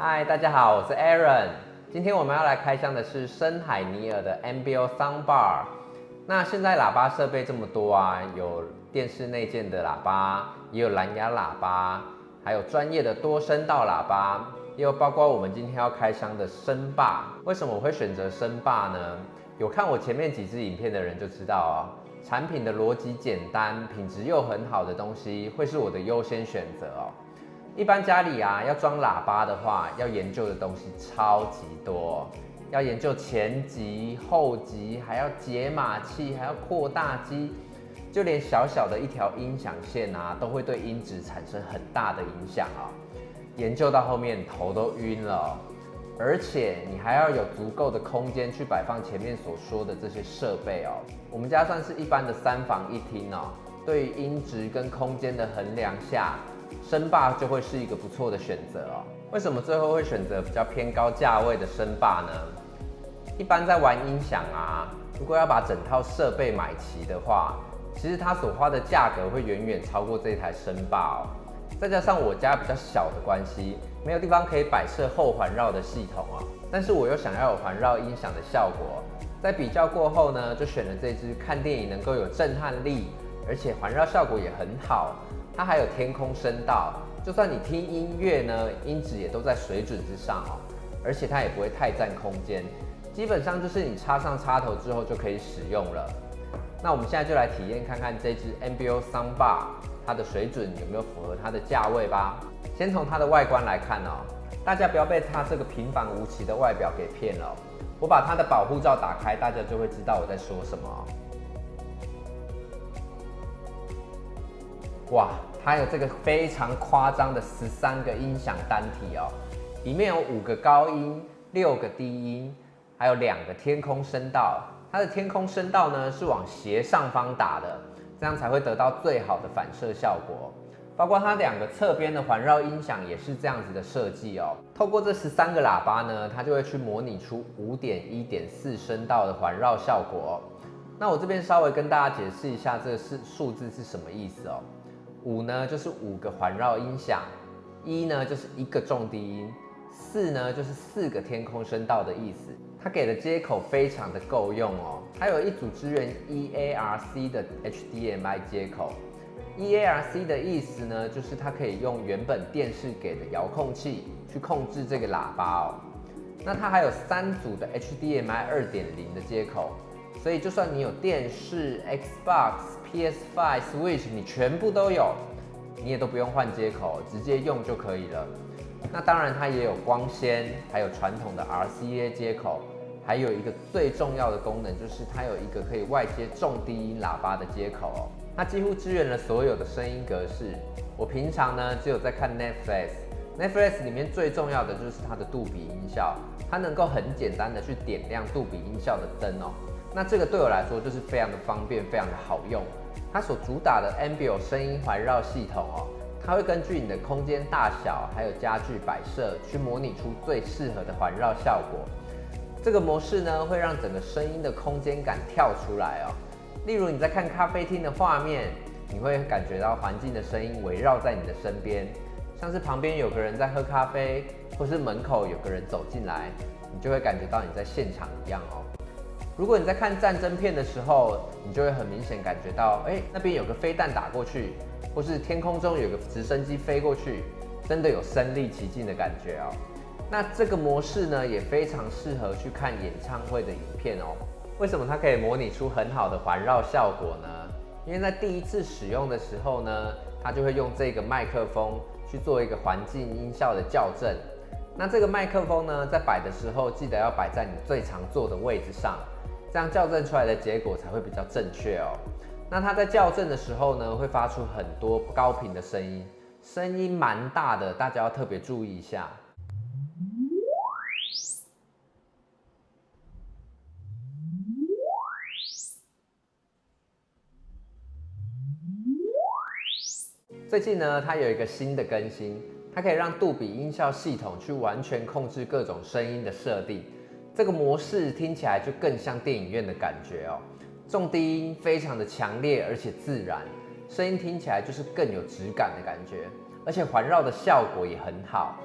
嗨，大家好，我是 Aaron。今天我们要来开箱的是深海尼尔的 MBO Soundbar。那现在喇叭设备这么多啊，有电视内建的喇叭，也有蓝牙喇叭，还有专业的多声道喇叭，也有包括我们今天要开箱的声霸。为什么我会选择声霸呢？有看我前面几支影片的人就知道啊，产品的逻辑简单，品质又很好的东西，会是我的优先选择哦。一般家里啊要装喇叭的话，要研究的东西超级多，要研究前级、后级，还要解码器，还要扩大机，就连小小的一条音响线啊，都会对音质产生很大的影响啊。研究到后面头都晕了哦，而且你还要有足够的空间去摆放前面所说的这些设备哦。我们家算是一般的3房1厅哦，对于音质跟空间的衡量下，声霸就会是一个不错的选择哦。为什么最后会选择比较偏高价位的声霸呢？一般在玩音响啊，如果要把整套设备买齐的话，其实它所花的价格会远远超过这台声霸哦。再加上我家比较小的关系，没有地方可以摆设后环绕的系统哦。但是我又想要有环绕音响的效果，在比较过后呢，就选了这支看电影能够有震撼力，而且环绕效果也很好。它还有天空声道，就算你听音乐呢，音质也都在水准之上哦，而且它也不会太占空间，基本上就是你插上插头之后就可以使用了。那我们现在就来体验看看这支 MBO Soundbar 它的水准有没有符合它的价位吧。先从它的外观来看哦，大家不要被它这个平凡无奇的外表给骗了哦。我把它的保护罩打开，大家就会知道我在说什么哦。哇，它有这个非常夸张的13个音响单体哦，里面有5个高音、6个低音，还有2个天空声道。它的天空声道呢是往斜上方打的，这样才会得到最好的反射效果。包括它2个侧边的环绕音响也是这样子的设计哦。透过这13个喇叭呢，它就会去模拟出5.1.4声道的环绕效果哦。那我这边稍微跟大家解释一下这个数字是什么意思哦。5呢就是5个环绕音响，1呢就是1个重低音，4呢就是4个天空声道的意思。它给的接口非常的够用哦，它有一组支援 EARC 的 HDMI 接口。EARC 的意思呢，就是它可以用原本电视给的遥控器去控制这个喇叭哦。那它还有3组的 HDMI 2.0的接口，所以就算你有电视、Xbox、PS5、Switch， 你全部都有，你也都不用换接口，直接用就可以了。那当然它也有光纤，还有传统的 RCA 接口，还有一个最重要的功能就是它有一个可以外接重低音喇叭的接口哦。它几乎支援了所有的声音格式。我平常呢只有在看 Netflix 里面最重要的就是它的杜比音效，它能够很简单的去点亮杜比音效的灯哦。那这个对我来说就是非常的方便，非常的好用。它所主打的 MBO 声音环绕系统哦，它会根据你的空间大小还有家具摆设去模拟出最适合的环绕效果。这个模式呢会让整个声音的空间感跳出来哦。例如你在看咖啡厅的画面，你会感觉到环境的声音围绕在你的身边，像是旁边有个人在喝咖啡，或是门口有个人走进来，你就会感觉到你在现场一样哦。如果你在看战争片的时候，你就会很明显感觉到，那边有个飞弹打过去，或是天空中有个直升机飞过去，真的有身临其境的感觉哦。那这个模式呢，也非常适合去看演唱会的影片哦。为什么它可以模拟出很好的环绕效果呢？因为在第一次使用的时候呢，它就会用这个麦克风去做一个环境音效的校正。那这个麦克风呢，在摆的时候，记得要摆在你最常坐的位置上，这样校正出来的结果才会比较正确哦。那它在校正的时候呢，会发出很多高频的声音，声音蛮大的，大家要特别注意一下。最近呢，它有一个新的更新，它可以让杜比音效系统去完全控制各种声音的设定。这个模式听起来就更像电影院的感觉哦。重低音非常的强烈而且自然，声音听起来就是更有质感的感觉，而且环绕的效果也很好。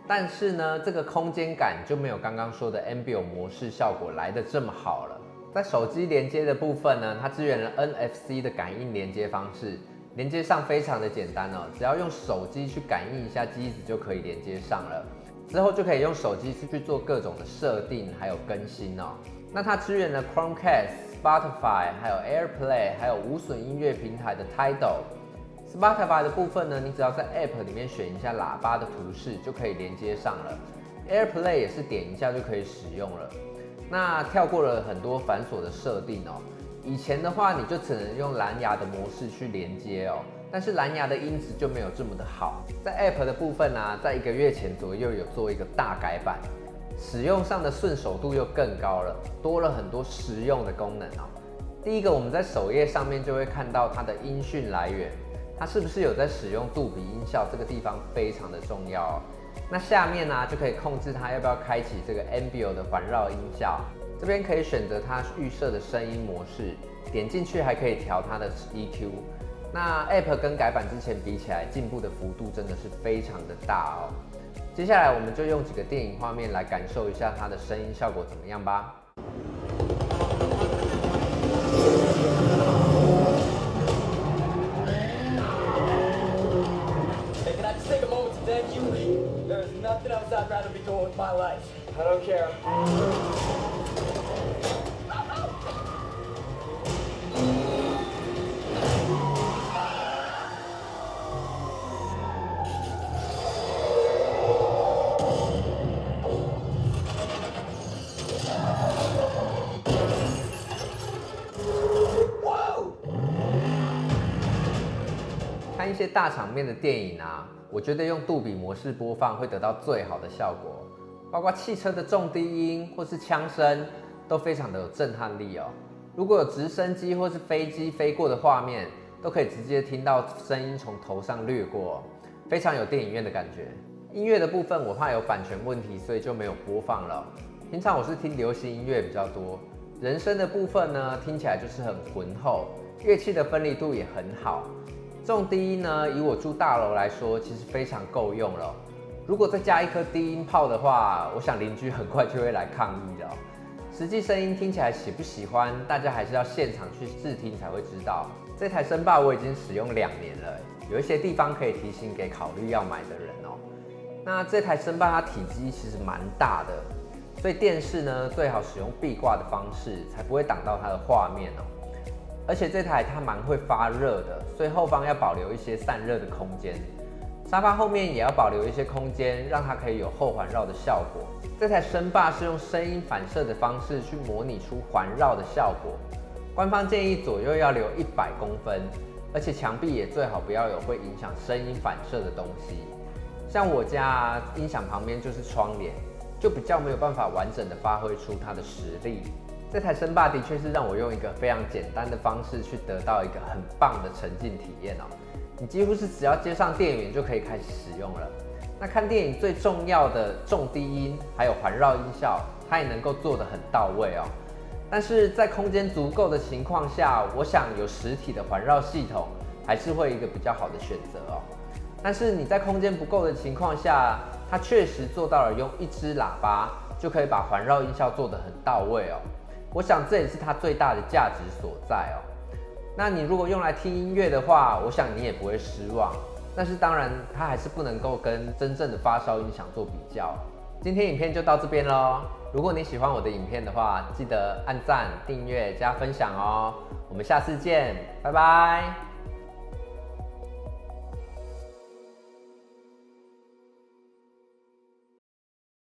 但是呢，这个空间感就没有刚刚说的 Ambio 模式效果来得这么好了。在手机连接的部分呢，它支援了 NFC 的感应连接方式，连接上非常的简单哦，只要用手机去感应一下机子就可以连接上了。之后就可以用手机去做各种的设定，还有更新哦。那它支援了 Chromecast、Spotify， 还有 AirPlay， 还有无损音乐平台的 Tidal。Spotify 的部分呢，你只要在 App 里面选一下喇叭的图示，就可以连接上了。AirPlay 也是点一下就可以使用了。那跳过了很多繁琐的设定哦。以前的话，你就只能用蓝牙的模式去连接哦，但是蓝牙的音质就没有这么的好。在 App 的部分啊，在1个月前左右有做一个大改版，使用上的顺手度又更高了，多了很多实用的功能哦。第一个，我们在首页上面就会看到它的音讯来源。它是不是有在使用杜比音效？这个地方非常的重要哦。那下面呢，就可以控制它要不要开启这个 Ambio 的环绕音效。这边可以选择它预设的声音模式，点进去还可以调它的 EQ。那 App 跟改版之前比起来，进步的幅度真的是非常的大哦。接下来我们就用几个电影画面来感受一下它的声音效果怎么样吧。Nothing else I'd rather be doing with my life. I don't care. 看一些大场面的电影啊，我觉得用杜比模式播放会得到最好的效果，包括汽车的重低音或是枪声都非常的有震撼力哦。如果有直升机或是飞机飞过的画面，都可以直接听到声音从头上掠过哦，非常有电影院的感觉。音乐的部分我怕有版权问题，所以就没有播放了。平常我是听流行音乐比较多，人声的部分呢听起来就是很浑厚，乐器的分离度也很好。重低音呢，以我住大楼来说，其实非常够用了。如果再加一颗低音炮的话，我想邻居很快就会来抗议了。实际声音听起来喜不喜欢，大家还是要现场去试听才会知道。这台声霸我已经使用2年了，有一些地方可以提醒给考虑要买的人哦。那这台声霸它体积其实蛮大的，所以电视呢最好使用壁挂的方式，才不会挡到它的画面哦。而且这台它蛮会发热的，所以后方要保留一些散热的空间。沙发后面也要保留一些空间，让它可以有后环绕的效果。这台声霸是用声音反射的方式去模拟出环绕的效果。官方建议左右要留100公分，而且墙壁也最好不要有会影响声音反射的东西。像我家音响旁边就是窗帘，就比较没有办法完整的发挥出它的实力。这台声霸的确是让我用一个非常简单的方式去得到一个很棒的沉浸体验哦。你几乎是只要接上电源就可以开始使用了。那看电影最重要的重低音还有环绕音效，它也能够做得很到位哦。但是在空间足够的情况下，我想有实体的环绕系统还是会一个比较好的选择哦。但是你在空间不够的情况下，它确实做到了用1支喇叭就可以把环绕音效做得很到位哦。我想这也是它最大的价值所在哦。那你如果用来听音乐的话，我想你也不会失望。但是当然，它还是不能够跟真正的发烧音响做比较。今天影片就到这边咯。如果你喜欢我的影片的话，记得按赞、订阅、加分享哦。我们下次见，拜拜。